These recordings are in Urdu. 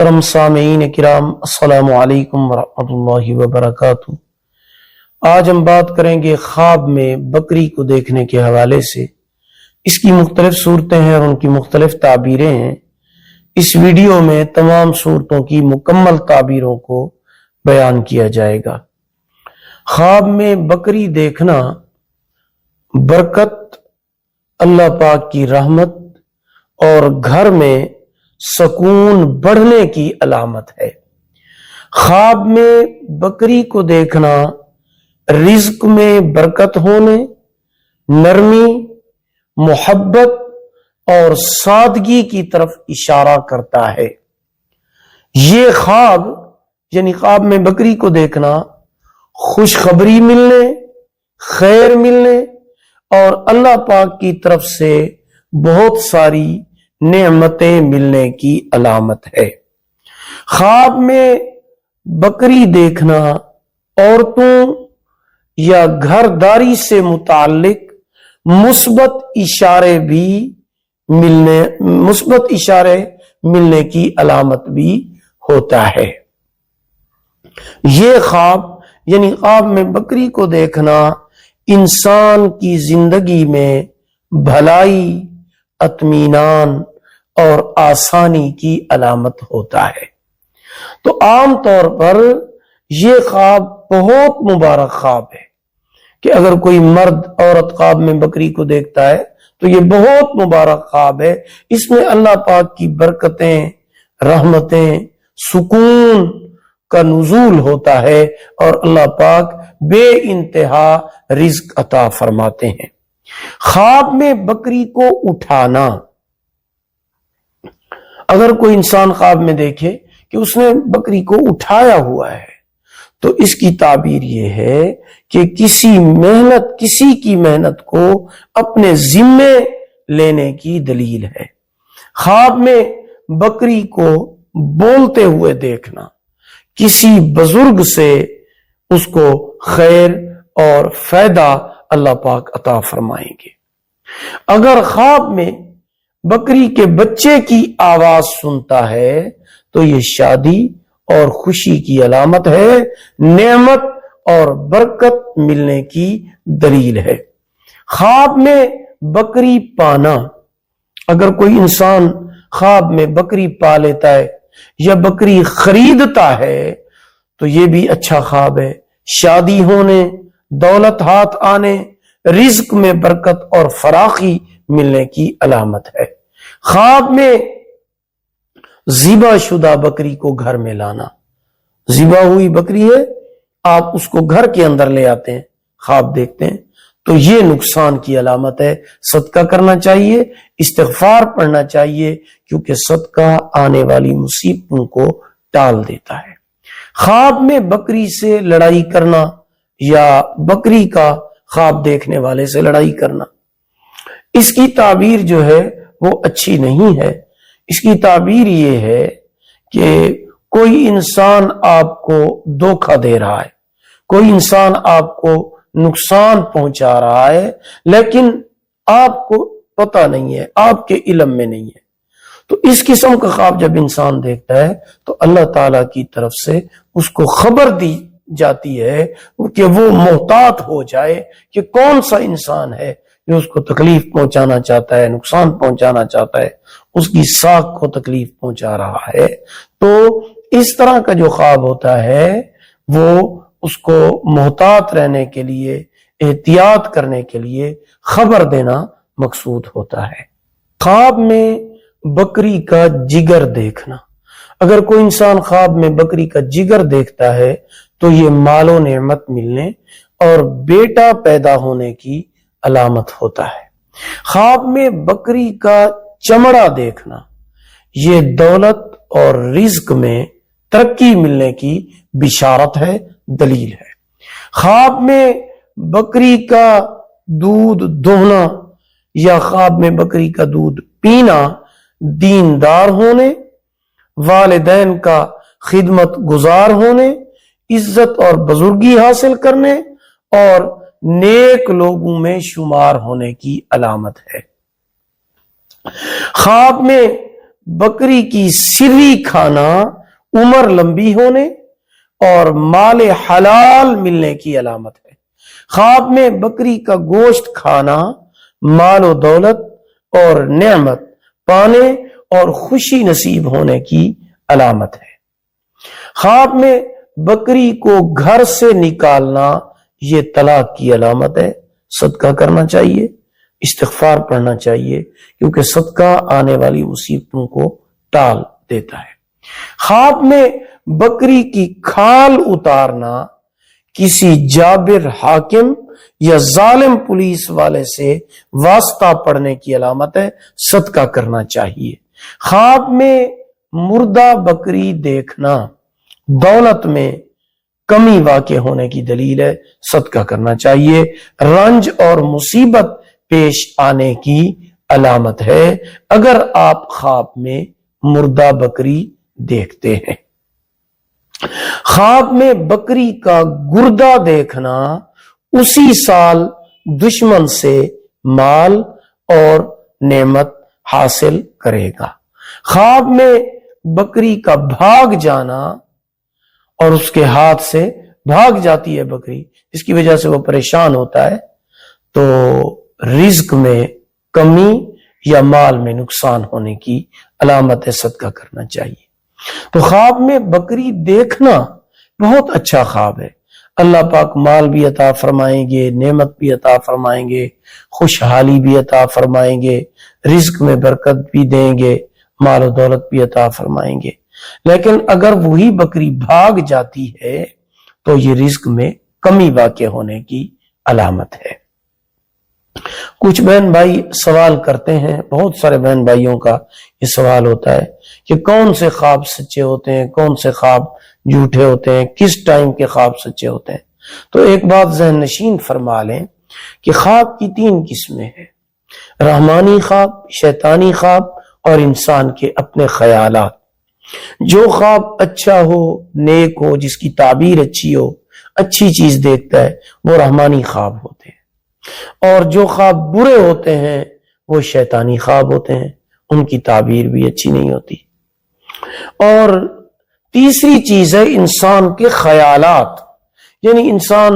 کرم سامعین کرام، السلام علیکم ورحمۃ اللہ وبرکاتہ۔ آج ہم بات کریں گے خواب میں بکری کو دیکھنے کے حوالے سے۔ اس کی مختلف صورتیں ہیں اور ان کی مختلف تعبیریں ہیں۔ اس ویڈیو میں تمام صورتوں کی مکمل تعبیروں کو بیان کیا جائے گا۔ خواب میں بکری دیکھنا برکت، اللہ پاک کی رحمت اور گھر میں سکون بڑھنے کی علامت ہے۔ خواب میں بکری کو دیکھنا رزق میں برکت ہونے، نرمی، محبت اور سادگی کی طرف اشارہ کرتا ہے۔ یہ خواب یعنی خواب میں بکری کو دیکھنا خوشخبری ملنے، خیر ملنے اور اللہ پاک کی طرف سے بہت ساری نعمتیں ملنے کی علامت ہے۔ خواب میں بکری دیکھنا عورتوں یا گھرداری سے متعلق مثبت اشارے ملنے کی علامت بھی ہوتا ہے۔ یہ خواب یعنی خواب میں بکری کو دیکھنا انسان کی زندگی میں بھلائی، اطمینان اور آسانی کی علامت ہوتا ہے۔ تو عام طور پر یہ خواب بہت مبارک خواب ہے کہ اگر کوئی مرد عورت خواب میں بکری کو دیکھتا ہے تو یہ بہت مبارک خواب ہے۔ اس میں اللہ پاک کی برکتیں، رحمتیں، سکون کا نزول ہوتا ہے اور اللہ پاک بے انتہا رزق عطا فرماتے ہیں۔ خواب میں بکری کو اٹھانا، اگر کوئی انسان خواب میں دیکھے کہ اس نے بکری کو اٹھایا ہوا ہے تو اس کی تعبیر یہ ہے کہ کسی کی محنت کو اپنے ذمے لینے کی دلیل ہے۔ خواب میں بکری کو بولتے ہوئے دیکھنا، کسی بزرگ سے اس کو خیر اور فائدہ اللہ پاک عطا فرمائیں گے۔ اگر خواب میں بکری کے بچے کی آواز سنتا ہے تو یہ شادی اور خوشی کی علامت ہے، نعمت اور برکت ملنے کی دلیل ہے۔ خواب میں بکری پانا، اگر کوئی انسان خواب میں بکری پا لیتا ہے یا بکری خریدتا ہے تو یہ بھی اچھا خواب ہے۔ شادی ہونے، دولت ہاتھ آنے، رزق میں برکت اور فراخی ملنے کی علامت ہے۔ خواب میں ذبح شدہ بکری کو گھر میں لانا، ذبح ہوئی بکری ہے، آپ اس کو گھر کے اندر لے آتے ہیں، خواب دیکھتے ہیں تو یہ نقصان کی علامت ہے۔ صدقہ کرنا چاہیے، استغفار پڑھنا چاہیے کیونکہ صدقہ آنے والی مصیبتوں کو ٹال دیتا ہے۔ خواب میں بکری سے لڑائی کرنا یا بکری کا خواب دیکھنے والے سے لڑائی کرنا، اس کی تعبیر جو ہے وہ اچھی نہیں ہے۔ اس کی تعبیر یہ ہے کہ کوئی انسان آپ کو دھوکہ دے رہا ہے، کوئی انسان آپ کو نقصان پہنچا رہا ہے لیکن آپ کو پتہ نہیں ہے، آپ کے علم میں نہیں ہے۔ تو اس قسم کا خواب جب انسان دیکھتا ہے تو اللہ تعالی کی طرف سے اس کو خبر دی جاتی ہے کہ وہ محتاط ہو جائے کہ کون سا انسان ہے جو اس کو تکلیف پہنچانا چاہتا ہے، نقصان پہنچانا چاہتا ہے، اس کی ساکھ کو تکلیف پہنچا رہا ہے۔ تو اس طرح کا جو خواب ہوتا ہے وہ اس کو محتاط رہنے کے لیے، احتیاط کرنے کے لیے خبر دینا مقصود ہوتا ہے۔ خواب میں بکری کا جگر دیکھنا، اگر کوئی انسان خواب میں بکری کا جگر دیکھتا ہے تو یہ مال و نعمت ملنے اور بیٹا پیدا ہونے کی علامت ہوتا ہے۔ خواب میں بکری کا چمڑا دیکھنا، یہ دولت اور رزق میں ترقی ملنے کی بشارت ہے، دلیل ہے۔ خواب میں بکری کا دودھ دوہنا یا خواب میں بکری کا دودھ پینا دیندار ہونے، والدین کا خدمت گزار ہونے، عزت اور بزرگی حاصل کرنے اور نیک لوگوں میں شمار ہونے کی علامت ہے۔ خواب میں بکری کی سری کھانا عمر لمبی ہونے اور مال حلال ملنے کی علامت ہے۔ خواب میں بکری کا گوشت کھانا مال و دولت اور نعمت پانے اور خوشی نصیب ہونے کی علامت ہے۔ خواب میں بکری کو گھر سے نکالنا یہ طلاق کی علامت ہے۔ صدقہ کرنا چاہیے، استغفار پڑھنا چاہیے، کیونکہ صدقہ آنے والی مصیبتوں کو ٹال دیتا ہے۔ خواب میں بکری کی کھال اتارنا کسی جابر حاکم یا ظالم پولیس والے سے واسطہ پڑنے کی علامت ہے، صدقہ کرنا چاہیے۔ خواب میں مردہ بکری دیکھنا دولت میں کمی واقع ہونے کی دلیل ہے، صدقہ کرنا چاہیے۔ رنج اور مصیبت پیش آنے کی علامت ہے اگر آپ خواب میں مردہ بکری دیکھتے ہیں۔ خواب میں بکری کا گردہ دیکھنا اسی سال دشمن سے مال اور نعمت حاصل کرے گا۔ خواب میں بکری کا بھاگ جانا اور اس کے ہاتھ سے بھاگ جاتی ہے بکری، جس کی وجہ سے وہ پریشان ہوتا ہے، تو رزق میں کمی یا مال میں نقصان ہونے کی علامت ہے، صدقہ کرنا چاہیے۔ تو خواب میں بکری دیکھنا بہت اچھا خواب ہے۔ اللہ پاک مال بھی عطا فرمائیں گے، نعمت بھی عطا فرمائیں گے، خوشحالی بھی عطا فرمائیں گے، رزق میں برکت بھی دیں گے، مال و دولت بھی عطا فرمائیں گے۔ لیکن اگر وہی بکری بھاگ جاتی ہے تو یہ رزق میں کمی واقع ہونے کی علامت ہے۔ کچھ بہن بھائی سوال کرتے ہیں، بہت سارے بہن بھائیوں کا یہ سوال ہوتا ہے کہ کون سے خواب سچے ہوتے ہیں، کون سے خواب جھوٹے ہوتے ہیں، کس ٹائم کے خواب سچے ہوتے ہیں۔ تو ایک بات ذہن نشین فرما لیں کہ خواب کی 3 قسمیں ہیں: رحمانی خواب، شیطانی خواب اور انسان کے اپنے خیالات۔ جو خواب اچھا ہو، نیک ہو، جس کی تعبیر اچھی ہو، اچھی چیز دیکھتا ہے، وہ رحمانی خواب ہوتے ہیں، اور جو خواب برے ہوتے ہیں وہ شیطانی خواب ہوتے ہیں، ان کی تعبیر بھی اچھی نہیں ہوتی۔ اور تیسری چیز ہے انسان کے خیالات، یعنی انسان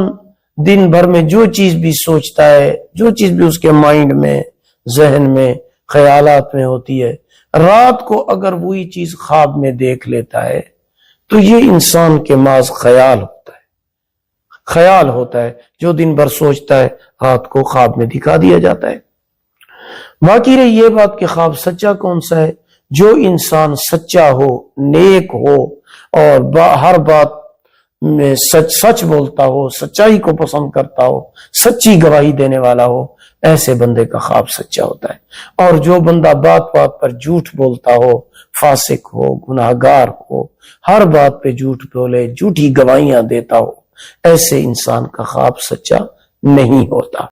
دن بھر میں جو چیز بھی سوچتا ہے، جو چیز بھی اس کے مائنڈ میں، ذہن میں، خیالات میں ہوتی ہے، رات کو اگر وہی چیز خواب میں دیکھ لیتا ہے تو یہ انسان کے محض خیال ہوتا ہے، جو دن بھر سوچتا ہے رات کو خواب میں دکھا دیا جاتا ہے۔ باقی رہی یہ بات کہ خواب سچا کون سا ہے۔ جو انسان سچا ہو، نیک ہو اور ہر بات میں سچ بولتا ہو، سچائی کو پسند کرتا ہو، سچی گواہی دینے والا ہو، ایسے بندے کا خواب سچا ہوتا ہے۔ اور جو بندہ بات بات پر جھوٹ بولتا ہو، فاسق ہو، گناہگار ہو، ہر بات پہ جھوٹ بولے، جھوٹی گواہیاں دیتا ہو، ایسے انسان کا خواب سچا نہیں ہوتا۔